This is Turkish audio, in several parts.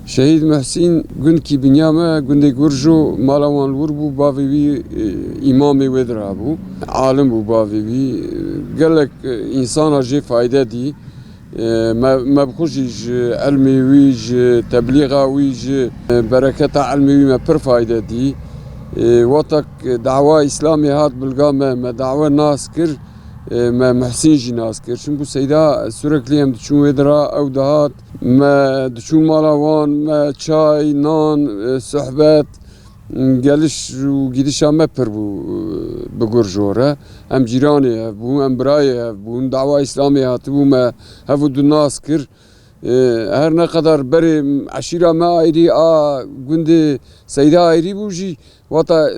Şehit Muhsin günkü binyame günde gurju malawan vurbu bavivi imamı vedra bu. Alim bu bavivi. Gelek insana jê fayda di. Mebxuşi ji elmê wî ji tebliğa wî ji bereketa elmê wî me pir fayda di. Watak dava İslamê hat bilga me dava nas kir. Me Muhsin jî nas kir. Çünkü seyda sürekli em diçûn vedra ew dihat me diçûn mala wan me çay, nan, sohbet geliş û gidişa me pir bû bi gurjore. Em cîranê hev bûn, em birayê hev bûn, dava İslamê hatibû me hev û du nas kir. Her ne kadar berê eşîra me ayrî a gundê seyda ayrî bû jî wata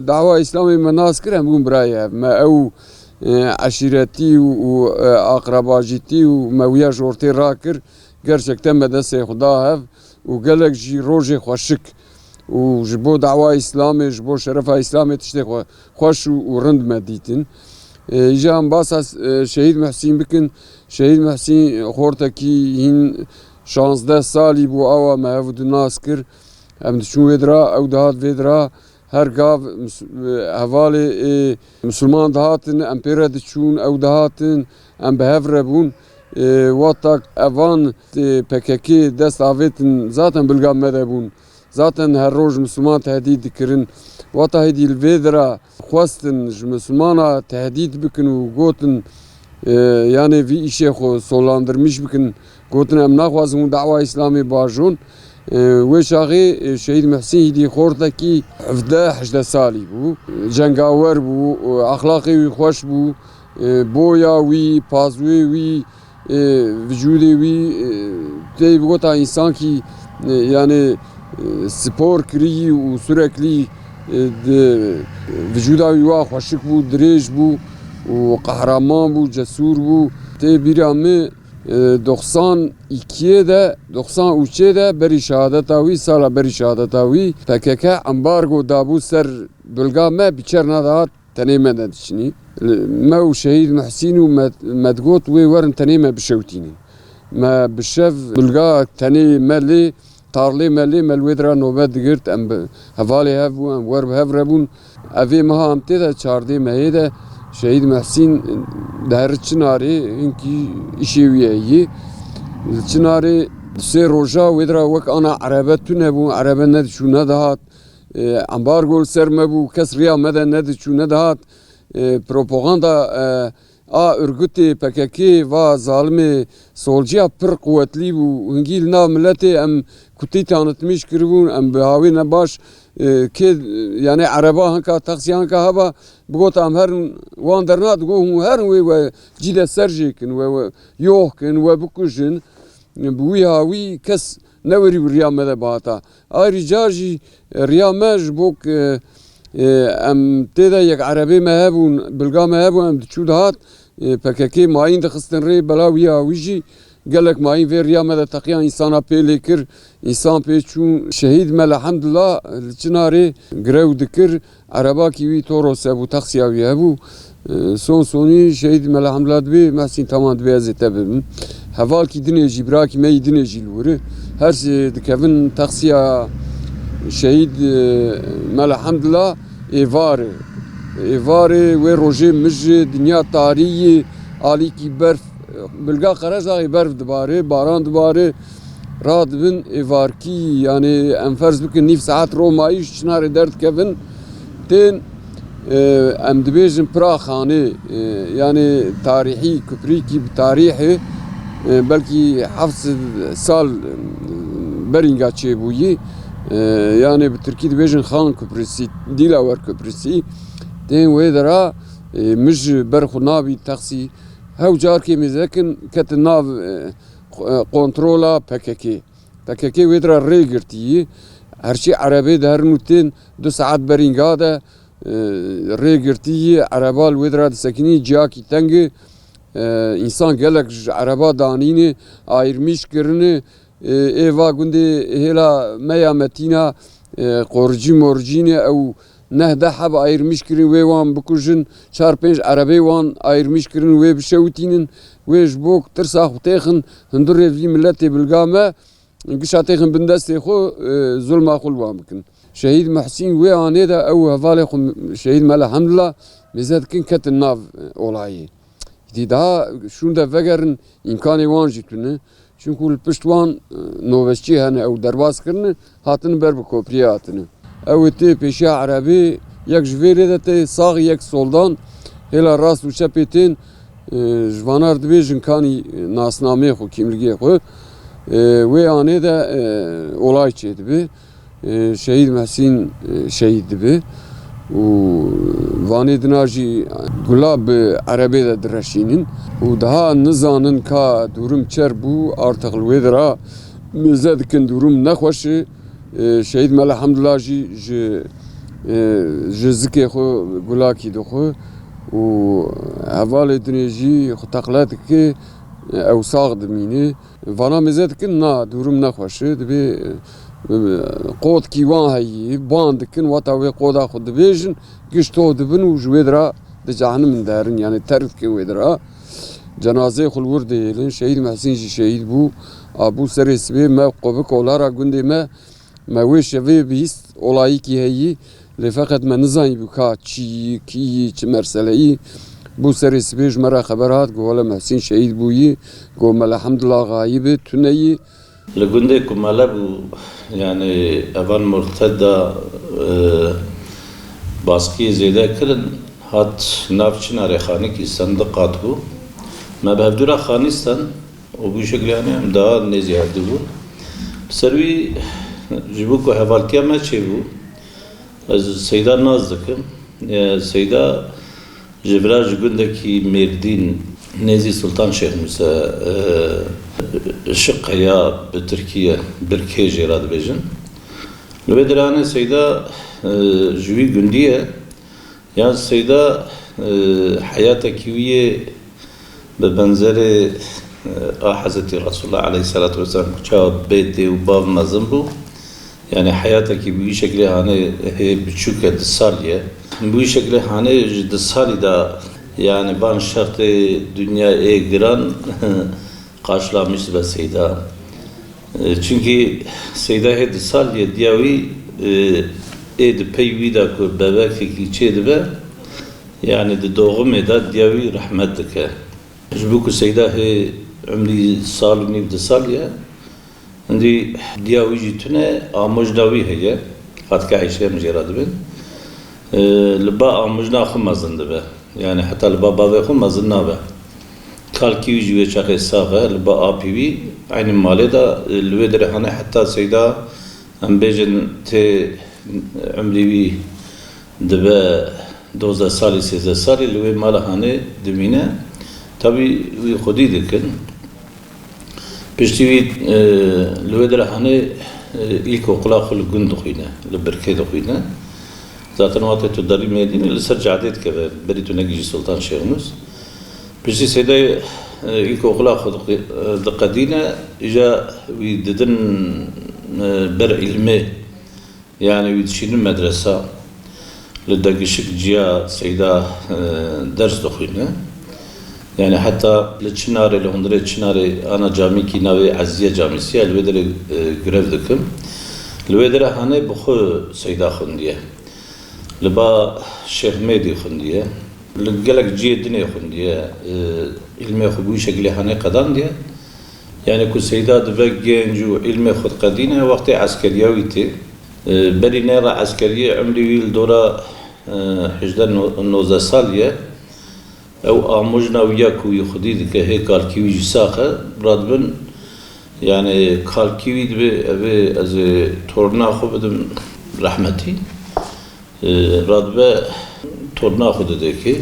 dava İslamê me nas kir em bûn birayê hev. Me ew eşîretî û aqrabacîtî û me wiya ji ortê rakir. Gerçekten me destê Xuda hev û gelek jî rojê xweşik û ji bo dava İslamê ji bo şerefa İslamê tiştê xweş û rind me dîtin. Îja em basa Şehîd Muhsin bikin. Şehîd Muhsin xortekî hîn 16 salî bû awa me hev du nas kir. Em diçûn vedra ew dihat vedra. Her gav hevalê Müslüman dihatin em pê re diçûn ew dihatin em bi hev re bûn. Watak evan PKK dest avêtin zaten bilga me de bûn. Zaten her roj Müslüman tehdît dikirin. Wata hêdî li vê dira xwestin ji Müslümana tehdît bikin û gotin yani vî îşê xwe solandırmış bikin. Gotin em naxwazin û dava İslamê bajon. Wê şaxê Şehîd Muhsin hêdî xortekî 17-18 salî bû. Cengawer bû, axlaqê wî xweş bû, boya wî, pazwê wî, vücudê wî tê bi gota însankî yani spor kirî û süreklî vücuda wî wa xweşik bû, dirêj bû û qehreman bû, cesûr bû. Tê bîra me 92'ye de 93'ye de berî şehadeta wî sala berî şehadeta wî PKK embargo dabû ser bilga me biçer nedihat tenê me de diçînî. Me û Şehîd Muhsin û me digot wê werin tenê me bişewtînin. Me bişev bilga tenê me lê tarlê me lê me li wê dira nobet digirt em hevalê hev bû em wer bi hev re bûn. Evê meha em tê de çardê mehê de Şehîd Muhsin der Çinarê hinkî îşê wî ye yî. Çinarê sê roja wê dira wek ana erebe tune bû, erebe nediçû nedihat. Embargo li ser me bû, kes riya me de nediçû nedihat. Propaganda a örgütê PKK va zalimê solciya pir quvwetlî bû. Hingî li nav milletê em kutî tanıtmış kiribûn, em bi havê ne baş yani ereba hinka taksiya hinka heba bigot em herin wan derna digo herin wê cî ser jêkin we yoh kin we bikujin bi wî hawî kes newerî bi riya me de bihata. Ayrıca jî riya me ji bo em tê de yek erebê me hebûn bilga me hebû em diçû dihat PKK mayîn dixistin rê bela wî hawî jî gelek mayîn vê riya me de teqiya însana pê lê kir. İnsan pê çûn şehîd me elhamdülillah li Çinarê girew dikir. Erebakî wî Toros hebû, taksiya wî hebû. Son sonî şehîd me elhamdülillah dibê Muhsin tamam dibê ez ê te bibim. Hevalkî dinê jî birakî me yî dinê jî li wir e. Her sê dikevin taksiya şehîd me elhamdülillah êvar e. Êvar e wê rojê mij e dinya tarîyê alîkî berf bilga qerezaxê berf dibare, baran dibare. Radibin êvarkî yani em ferz bikin nîv saet romayî ji Çinarê derdikevin tên em dibêjin pira xanê yani tarîhî kuprîkî bi tarîhê belkî 700 sal berînga çêbûyî yani bi Tirkî dibêjin xan kuprîsî, Dîlawar kuprîsî tên wê dira mij ber xwe navî taksî hew carkê mêzekin ketin nav kontrola PKK. PKK wê dira rê girtiyî. Herçî erebê de herin û tên 2 saet berînga de rê girtiyî. Ereba li wê dira disekinî ciyakî teng e. İnsan gelek ji ereba danînê ayirmiş kirine êva gundê hêla meya metîna qorcî morcînê ew neh de heb ayırmış kirin wê wan bikujin 4-5 erebê wan ayırmış kirin wê bişewtînin wê ji bo tirsa xwe têxin hundirê vî milletê bilga me قشاتيخن بندستي خو ظلم أخول وامكن شهيد محسين ويعني ده أو هفالي شهيد مالا الحمد لله مزاد كن كت الناف أولاي دي ده شون ده فجرن إمكاني وانجي تونه شون كل بشتوان نوبشتي هن أو درواز كرن هاتن بر بكوبرياتن أو تي بيشا عربي يك جويري ده تي صاغ يك سولدان هلا راس وشابيتين جوانار دبيجن كاني ناسنامي خو كيملجي خو ويعني ده أولاي تشيد بي شهيد محسين شهيد بي وفاني دناجي قلاب عربي ده درشينين ودها نزانن كا دورم چربو ارتق الويدرا مزاد كن دورم نخوش شهيد مال الحمد لله جي زكي خو قلاكي دخو و هفالي دنيجي خو تقلاتك او ساغ دميني فانا مزاد كن نا دورم نخوش دبي قود كيوان هي باند كن واتاوي قودا خود بيجن قشتو دبن وجويدرا دجاهن من دارن يعني تعرف كي ويدرا جنازه خل ورديلن شهيد محسين شهيد بو ابو سريس بي ما قبك اولارا غندي ما ويش في بيست اولاي كي هي لفقط ما نزاي بكا تشي كي مرسلي بو سريس بيج مرا خبرات قول محسين شهيد بوي قول الحمد لله غايب تني لقندي كمالبو يعني أول مرتدى باسكي زيادة كرن هات نافشنا رخاني كي صندوقات بو ما بهدورا خانستان وبشكل يعني هم دا نزي هدبو بسروي جبوكو حوالتيا ما تشيبو سيدا نازدكم سيدا جبراج قندكي ميردين نزي سلطان شيخ موسى شقيا بتركيا بركي جيراد بيجن لبدرانه سيدا جوي جنديه يا سيدا حياتك كيويه ببنزر حضرت رسول الله عليه الصلاه والسلام كتاب بيتي وباب مزنبو يعني حياتك بوي شكل هانه هي بتشوكه الساليه بوي شكل هانه جد السالي دا yani ban şartı dünya giren karşılamıştı be Seyda. Çünkü Seyda hedi salye diyavi edi peyvi da kur bebek fikri çeydi be yani de doğum eda diyavi rahmetlik. Jbuku Seyda he ömrü salini de salye indi diyavi jitune amojdavi heye hatta işe mjeradı ben. Lba amojna xumazındı be. Yani hatta البابا بخون مزنا به كالكي جوي شاخ ساغه البا ابي عين ماله دا الودر هنا حتى سيدا ام بيجن تي عمري بي دبا دوزا سالي سيزا سالي لوي ماله هانه دمينه tabi خودي دكن بيشتي الودر هنا ilk okula خل gün دوخينه لبركه دوخينه zaten o atı tudari medine lisar cadet kebe beri tunagi Sultan Şeyhimiz. Bizi seyde ilk okula dıkkadine ija vididin ber ilmi yani vidişinin medrese lidagişik ciya seyda ders dokuyne yani hatta leçinare lehundre çinare ana cami ki navi Aziye Camisi elvedere görev dikim elvedere hane bu seyda khundiye لبا شيخ ميدي خنديه لقلق جي الدنيا خنديه علمي خبوي شكلي هاني قدام ديه يعني كل سيدات فجنجو علمي خد قدينه وقت عسكريه ويتي بري نيرة عسكريه عمري ويل دورا حجدان نوزا ساليه او امجنا وياكو يخديد كهي كالكيوي جساخه برادبن يعني كالكيوي دبي ابي از تورنا خو بدم رحمتي رادبه تورنا خود دکی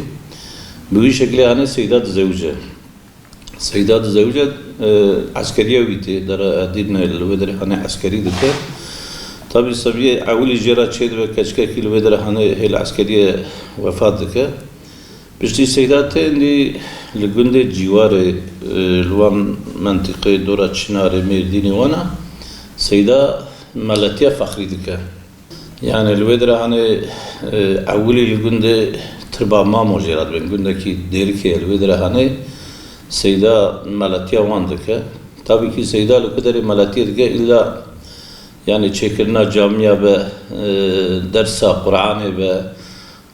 بوی شکلی آنه سیدات زوجه سیدات زوجه عسکریه ویتی در ادیرنا الودر آنه عسکری دکه طبعا سبیه اولی جرات شد و کشکه کی الودر آنه هل عسکریه وفات دکه بشتی سیدات اندی لگنده جوار لوان منطقه دورا چنار مردینی وانا سیدا ملتیا فخری دکه يعني الودرة أنا أولي الجندة تربى ما مجرد بين جندة كي ديركي الودرة أنا سيدا ملتيا واندك tabii ki Seyda o kadar malatiyet ki illa yani çekirna camiye ve dersa Kur'an'ı ve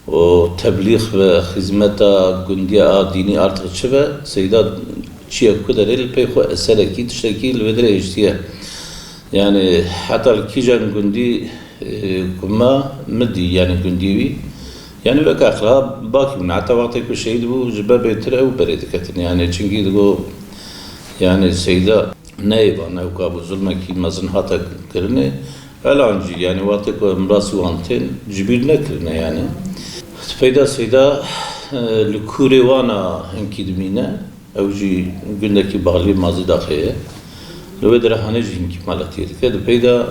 o tebliğ ve hizmeta gündiye dini artık çıve Seyda çiğ kadar el peyko esereki tiştekil ve dere iştiye yani hatta kijan gündi kuma mdi yani gündivi yani ve kakla bakın hatta vakti bir şeydi bu cebe betere o berediketin yani çünkü bu yani Seyda neyva nevka bu zulmeki mazın hata kırne elancı yani vakti ko mrası vanten cibir ne kırne yani Feyda Seyda lükure wana henkidmine evci gündeki bağlı mazı dahiye Lüvedere hane jim kimalatiydi ki Feyda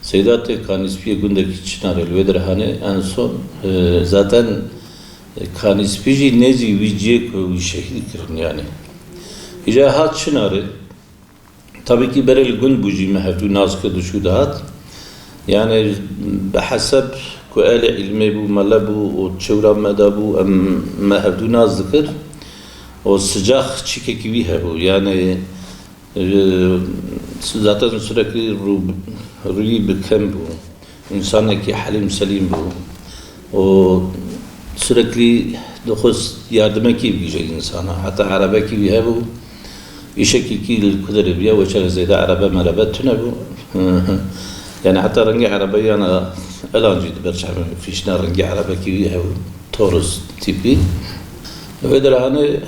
Seyda te kanispiye gündeki çınarı Lüvedere hane en son zaten kanispi nezi viciye koyu şehir kırın yani İcahat çınarı tabii ki berel gün buji mehevdu nazkı düşü dahat yani behasab ku ele ilmi bu mala bu o çevramada bu mehevdu nazkır o sıcak çikeki bu yani zaten sürekli ruhi bekem bu insandaki halim selim bu o sürekli dokuz yardıma gibi insana hatta araba gibi bu işeki ki kadar biya ve çerezede araba meraba tüne bu yani hatta rengi arabayı yana elancıydı berçamı fişna rengi araba gibi bu Taurus tipi ve de hani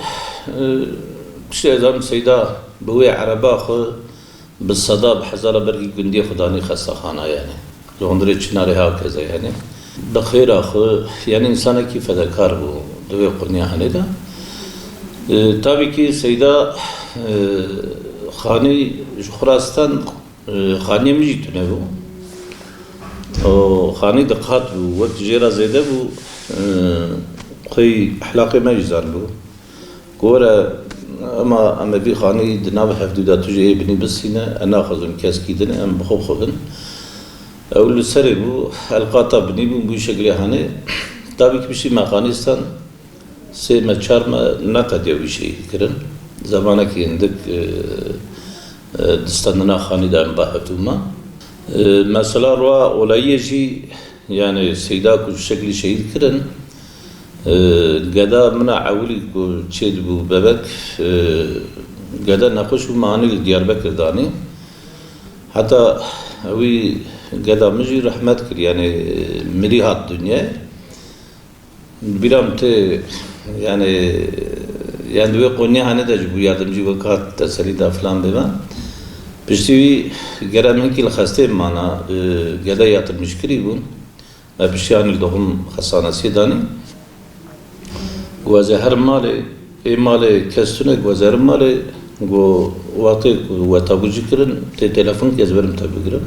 işte zaman Seyda bu araba xo بالصدا بحزارة برقي قندية خداني خاصة خانة يعني لغندري تشناري هكذا يعني بخير أخو يعني إنسانة كيف ذكر بو دوي قرنيا هنيدا tabii ki Seyda خاني خراسان خاني مجي تونه بو o خاني دقات بو وقت جيرا زيدا بو قي أحلاقي ما يزال بو قورا ama bir khani dinav hafduda tuje ibni bisine ana khazun kaskidine em bkhofun eul seri bu halqata bni bu şekilde hani tabii ki bir şey Afganistan se meçarma nata diye bir şey kirin zamana ki indik distanına khani da bahaduma mesela roa olayeci yani Seyda ku şekli şehit kirin قدا منا عولی کو چید بو ببک قدا نخوش بو معنی Diyarbakır دانی حتی اوی قدا مجی رحمت کر yani مری هات دنیا بیرام ته yani دوی قونی هنه دج بو yardımcı vakat teseli da falan bima pişti geramen ki khasте mana قدا yatırmış kiri bu pişyanil doğum hastanesi dani وزهر ماله ماله كستونه وزهر ماله وقتی و تابوجی کردن تلفن که از برم تابو کردم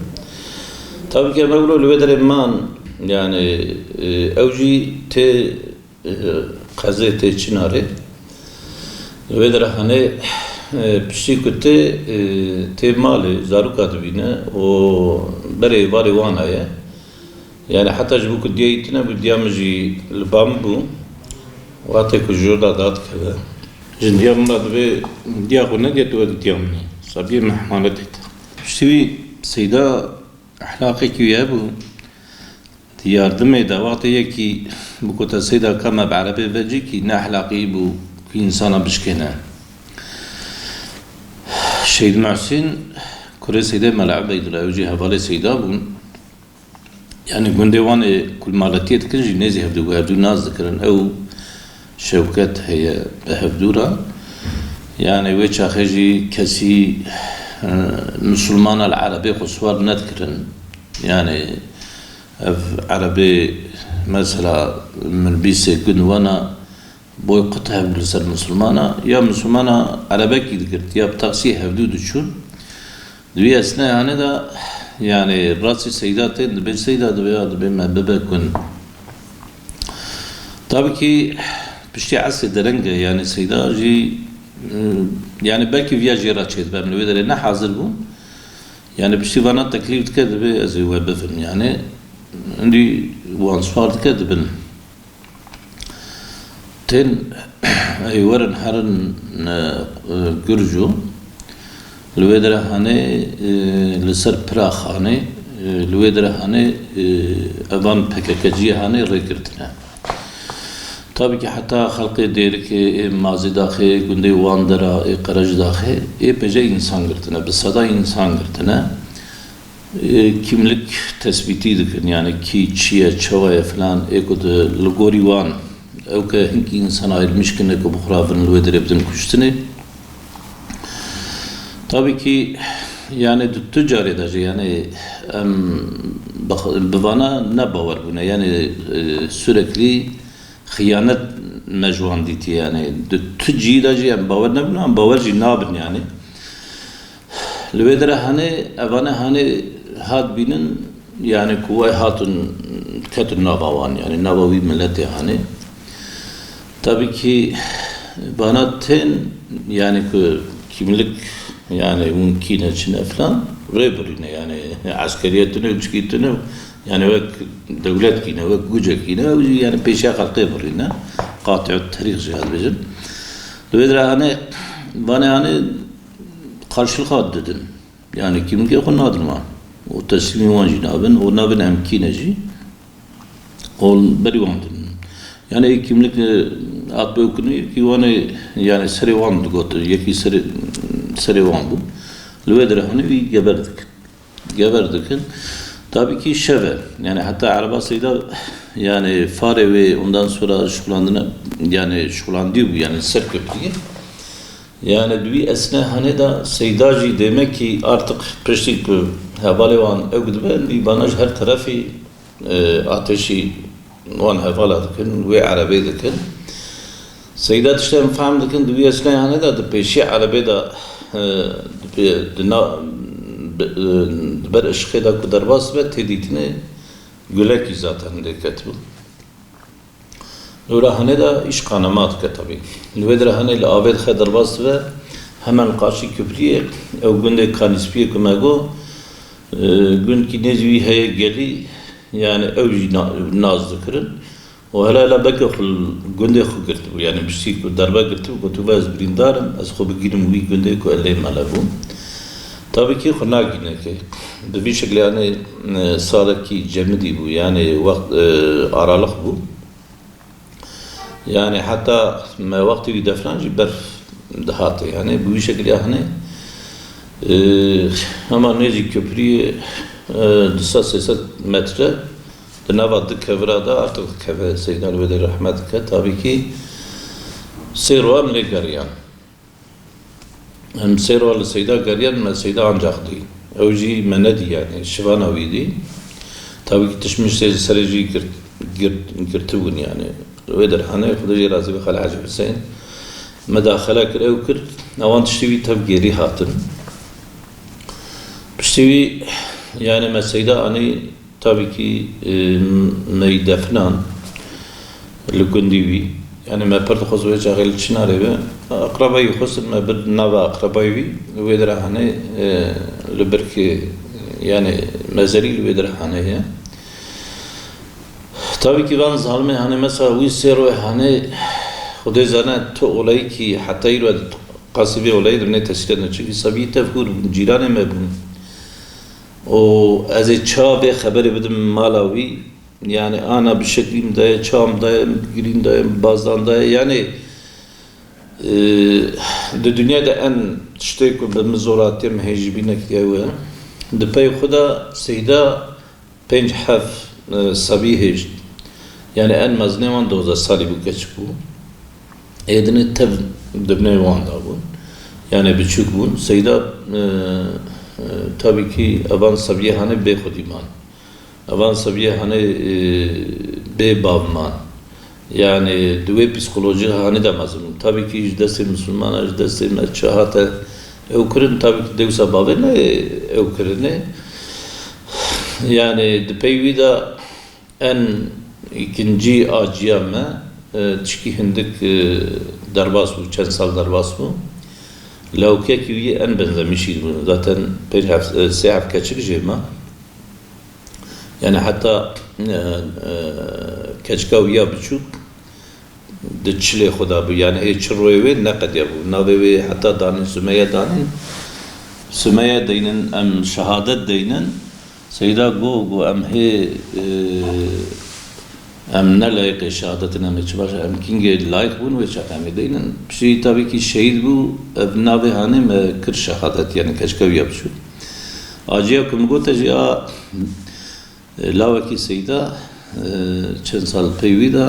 tabii ki mevlu lüvedere man yani evci te kaze te çinare lüvedere hani pişti kütte te mali zaruk advine o bere bari vanaya yani hatta bu kudiye itine bu diyamji lbambu وقتی که جودا داد که جندیام مرد به دیاقونه دیت و دیامنی صبی محمالت هست. شوی سیدا اخلاقی کیه بو دیاردم دواته کی بکوت سیدا کم بعربه وجی کی نه اخلاقی بو کی انسان بشکنه. شهید محسن کره سیدا ملعبه دلایوجی حواله سیدا بو yani gündevane kul malatiyet kinci nezi hevdu naz dikren ev şevket heye behevdura yani ve çaxeci kesi Müslüman al-Arabi xusvar nedkirin yani ev Arabi mesela melbise günvana boykot hevdülser Müslümana ya Müslümana Arabek gidigirt ya taksi hevdu düşün dünya esne yani da yani rasi seydaten ben seydadı veya ben mebebekun tabii ki pişti asıl derenge yani seydacı yani belki viyajera çed ben lüvedere ne hazır bu yani pişti bana teklif dikkat be az webefin yani indi wansfar dikkat ben ten ay waran haran gürju لویدره هنه لسر پراخ هنه لویدره هنه اوان پککجی هنه ریکردنه tabii ki hatta halkı der ki mazi dahi günde uandıra karaj dahi epeyce insan gırtına bir sada insan gırtına kimlik tespiti dikin yani ki çiye çavaya falan ekodu lugori wan ev ki hinki insan ayrılmış ki ne ko buhrafın lüvedere bidin kuştini tabii ki yani tüccar edici yani bana ne bavar buna yani sürekli خیانت مجوان دیتی یعنی تو جیدا جی باور نبینم باور جی نابن یعنی لویدره هنه اوانه هنه هات بینن yani kuvay hatun kötü navavan yani navavi milleti hani tabii ki bana ten yani kimlik yani mümkün içine falan rebrine yani askeriyetine üçgitine yani ve devlet kine ve güce kine yani peşe halkı burine qati'ut tarih cihaz bizim dolayısıyla hani bana hani karşılık dedim yani kimlik konadırma o teslimi var cinabın o nabın emkineci ol berivandım yani kimlik at bökünü ki yani serivan dugotu yeki serivan bu dolayısıyla hani bir geberdik tabii ki şeve yani hatta arabasıyla yani fare ve ondan sonra şukulandığını yani şukulandığı bu yani ser köprüyü yani bir esne hani da seydacı demek ki artık peşlik havale van evgüdüben bir banaj her tarafı ateşi van havale dikin ve arabe dikin seydat işte mefam dikin bir esne hani da peşi arabe da ber ışıkı da kudarbas ve teditini gülek ki zaten de ketbu. Nurahane da iş kanamat ke tabi. Nüvedrahane ile aved khedarbas ve hemen karşı köprüye ev günde kanispiye kumego gün ki nezvi heye geli yani ev nazdı kırın. O hala bekul günde khugirtu yani bir şey darba girtu kutubaz birindarım az khu begirim wi günde ko elle malabu. Tabii ki xunaki ne ki bir şekilde yani sağdaki cemidi bu yani vakt aralık bu yani hatta vakti bir defrancı ber dahatı yani bu şekilde yani ama nezi köprüyü 280 metre navadı kevrada artık keve Seyyidina ve rahmetke tabii ki seyruha mlegaryan hem seyruha Seyyida garyan me Seyyida ancaktı evci menedi yani şivanavi tabii ki tışmış sereci girtibun yani ويدر حنا خدای رازی به خال حاج حسین مداخله کرد و کرد نوان تشتوی تفجیری هاتن تشتوی yani mesela hani tabii ki meydefnan lükundivi yani mepert xozwe çağıl çınare ve akrabayı xosum bir nava akrabayı ويدر hani lüberki yani mezari ويدر hani ya tabii ki ben zalme hani mesela bu sero hani Xudê zana tu olayı ki hatta yürü qasibe olayı ne tesir edin çünkü sabi tefkur ciranı me bun o az çabe haberi bidim malawi yani ana bir şeklimde çamda girinde bazdan da yani de dünyada en işte ko bimzorat mehjibine kiyawe de pey Xuda Seyda 5 haf sabi hicd yani en mazneman 12 sali bu geç bu edine tev debne vanda bu yani küçük bu Seyda tabii ki avan sabiye hani be xudiman avan sabiye hani be bavman yani düve psikoloji hani de mazlum tabii ki deste Müslüman deste çahata evkırın tabii ki devsa bavene evkırını yani de peyvida en ikinci aciyame tişki hindik darbas bu çen sal darbas bu lavke ki en benzemişiz bunu zaten pek seyaf kaçık jema yani hatta kaçkaviya buçuk de çile Xuda bu yani hiç roye ne kadar bu nave hatta danin sümeye danin سمية دينن أم شهادة دينن سيدا جو أم هي أم نلاقي شهادتنا متشبه أم كينج لايك بون وشافهم دينن بشي تابي كي شهيد بو ابنابه هاني ما كر شهادت يعني كشكوي يبشو أجيا كم قلت أجيا لاوكي سيدا چند سال پیویدا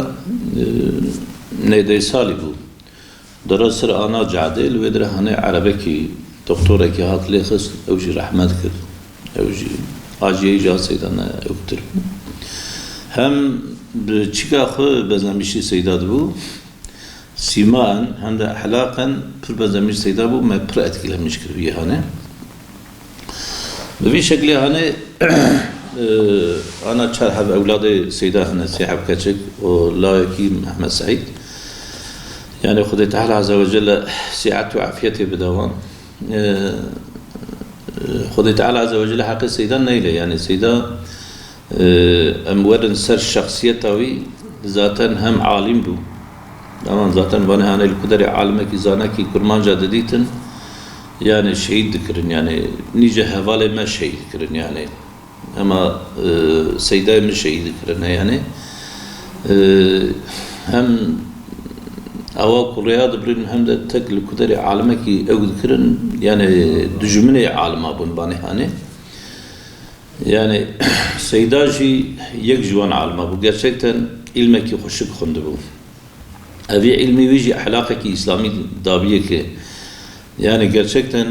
نیده سالی بود درست سر آنا جعدل و در هنه عربه کی دکتره کی هات لیخست اوجی رحمت کرد اوجی آجیه جا سیدانه اوکتر هم چیکا خو بزنمیشی سیداد بود سیمان هم ده حلاقا پر بزنمیش سیداد بود ما پر اتکیلمش کردیه هنه به شکلی هنه أنا شرحب أولادي سيدة نسيحة بكتشك ولايكي محمد سعيد يعني خدي تعالى عز وجل سعة وعافيتي بدوام خدي تعالى عز وجل حق السيدة نيلة يعني سيدة أمورن سر شخصيتها ذاتا هم عالم بو طبعا ذاتا وانا هاني القدر عالمك زانكي كرمان جادديتن يعني شهيد ذكرن يعني نيجي هوالي ما شهيد ذكرن يعني أما سيدة مش شهيد ذكرنا يعني هم أواق الرياض برين هم ده تقل كدر عالمك أو ذكرن يعني دجمنة عالم أبون باني هاني يعني سيدة شي يكجوان عالم أبو gerçekten علمك خوشك خندبو أبي علمي ويجي أحلاقك إسلامي دابية كي يعني gerçekten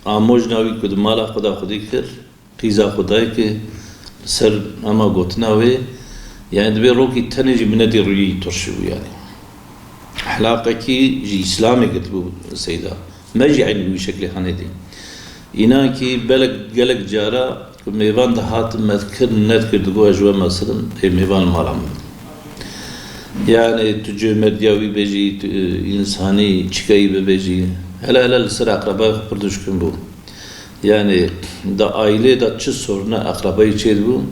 آموز ناوی کد مالا خدا خودی کر قیزا خدای که سر اما گوتناوی يعني دبي روكي تنجي من دي روي ترشو يعني حلاقة كي جي إسلامي كتبو سيدا ما جي عين بشكل هندي إنا كي بلق قلق جارا ميوان دهات مذكر نذكر دقوا أجوا مثلا ميوان مالام يعني تجو مردياوي بيجي إنساني چكاي بيجي هلا لسر أقرباء بردوش كن بو يعني دا aile da çı soruna akrabayı çeydi bu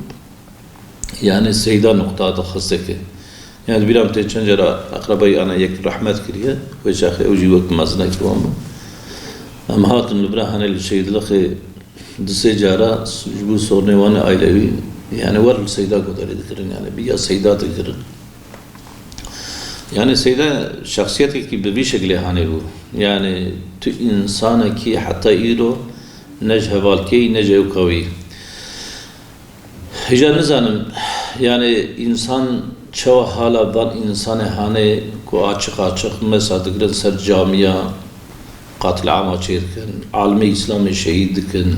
yani seyda noktada xasteke yani bilam te çenjera akrabayı ana yek rahmet kiriye ve şahı uji vakt mazna kivam ama hatun librahane li şeydilxi dise jara bu sorune wana ailevi yani var seyda kadar edikrin yani bir ya seyda dikirin yani seyda şahsiyeti ki bir şekilde hani bu yani tu insana ki hatta iro نجه والکی نجه قوی هیچ نزانم yani insan çoğu hala var insanı hani ko açık mesadiklerin ser camiye katil ama çirkin almi İslam'ı şehitdikin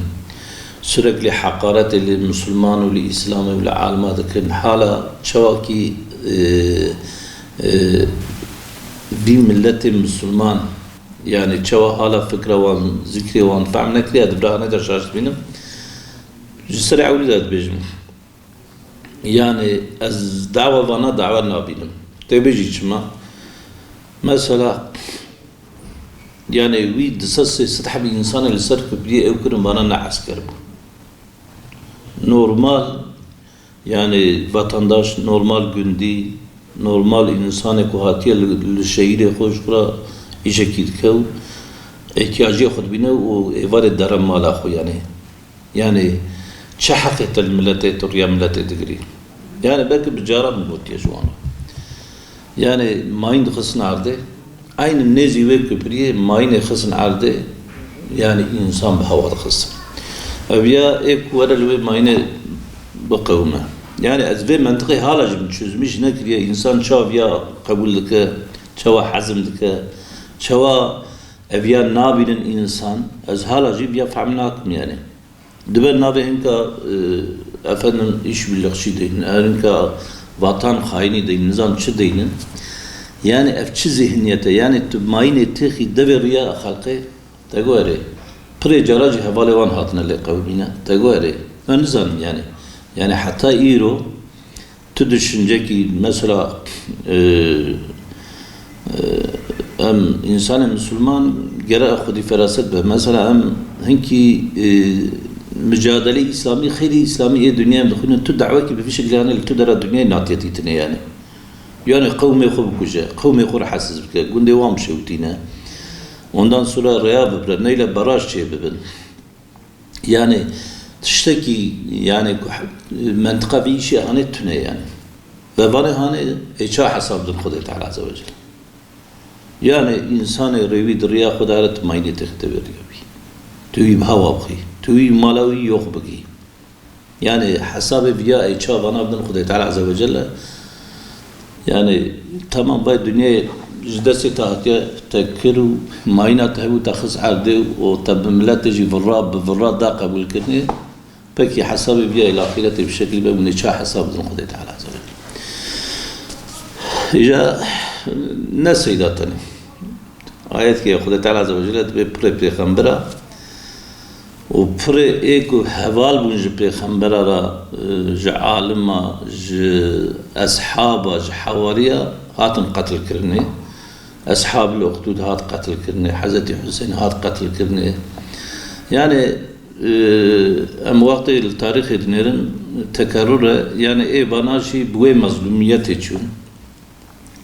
sürekli hakaret ile Müslüman ile İslam ile almadıkin hala çoğu ki bir milleti Müslüman yani çoğu hala fikre van, zikri van, fahm nekliye debrahane de şaşt benim. Cisri avlidat bejim. Yani az dava vana dava nabilim. Tebeji çima. Mesela yani vi dısası sıtha bir insan ile sarf bir evkirin bana ne asker bu. Normal yani vatandaş normal gündi normal insanı kuhatiye şehire hoş kura İşe kau ihtiyacı خود بینه و ایوار درم مالا خو yani çahaqet el millete Türkiye millete digri yani belki bir cara mı botiye şu an yani mayın kısın ardı aynı nezi ve küpriye mayın kısın ardı yani insan bu havada kısın abiya ek verel ve mayın bakavma yani az ve mantığı halacım çözmüş ne ki insan çav ya kabuldike çava hazmdike çava evya nabinin insan az halacı bir famnak mı yani dibe nabe hinka efendim iş birlikçi deyin hinka vatan haini deyin nizam çı deyin yani efçi zihniyete yani mayne tehi devriya halqe tagore pre jaraj havale wan hatna le qavmina tagore nizam yani hatta iro tu düşünce ki mesela em insan Müslüman gere xudi feraset be mesela em hinki mücadele İslami khiri İslami dünya mdkhuna tu da'wa ki bir şekilde yani tu dara dünya natiyetine yani kavmi khub kuja kavmi khur hassiz bike gunde wam shewtina Ondan sonra raya bibir, neyle baraj çiye bibin. Yani tişteki yani mentıka bir işi hani tüne yani. Ve bana hani eça hesabdır Kudret Teala Azze ve Celle. Yani insanı revi dırya kudaret mayni tekte veriyor. Tüy hava bıkı, tüy malavi yok bıkı. Yani hesabı biya eça bana abdın Kudret Teala Azze ve Celle. Yani tamam bay dünyaya جدسي تاعتي تكرو ماينا تهو تخص عادي وتبملات تجي في الراد داقة بالكرني بكي حسابي بيا إلى آخرتي بشكل باب نشاح حساب ذن خدي تعالى عز وجل. إجا ناس سيداتني آيات كي خدي تعالى عز وجل تبي بري خمبرة وبري إيكو حوال بنج بري خمبرة را عالمة أصحابة حوارية هاتم قتل كرني أصحاب الأخدود هات قتل كرني حزت حسين هات قتل كرني يعني أم وقت التاريخ دنيرن تكرر يعني إيه بناشي بوي مظلومية تجون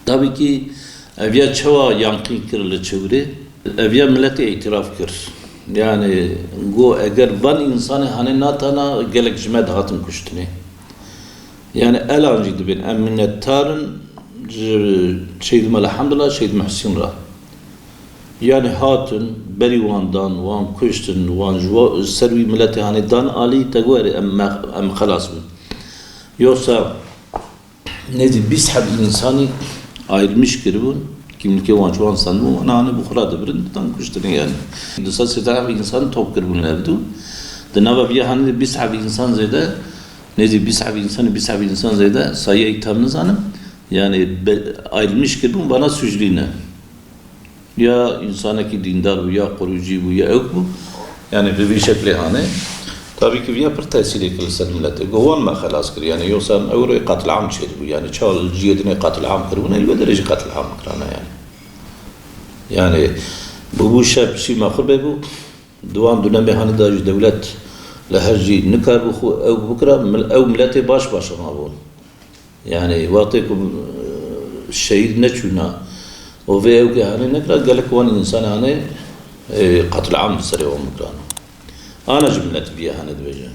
tabii ki evya çava yankın kirli çeviri evya milleti itiraf kir yani go eğer ban insanı hani natana gelek cime dağıtım kuştuni yani el ancıydı ben eminnettarın şeydim elhamdülillah şeydim Hüseyin ra yani hatun beri vandan van kuştun van jwa servi milleti hani dan ali tegweri em khalas bu yoksa nezi bishab insani ayrılmış kiribun kimlik yabancı sandım ama hani bu kadar da birinden kuştun yani dışarı sefer insan top kiribun evdu denava bir hani bishab insan zede nezi bishab insan zede sayı iktamınız hanım yani ayrılmış kiribun bana sücrine ya insana ki dindar bu ya koruyucu bu ya yok bu yani bir şekilde hani tabii ki bir tesir edilirse millete govan ma khalas kır yani yoksa öyle katil am çedi bu yani çal cihedine katil am kır bu ne bir derece katil am kırana yani bu şey mahur be bu duan dönemi hani da devlet leherci nikar bu ev bukra ev millete baş başa bu yani vakti şehir ne çuna o ve ev ki hani ne kadar gelek van insan hani katil am seri o mukran ana cümlet bir hani diyeceğim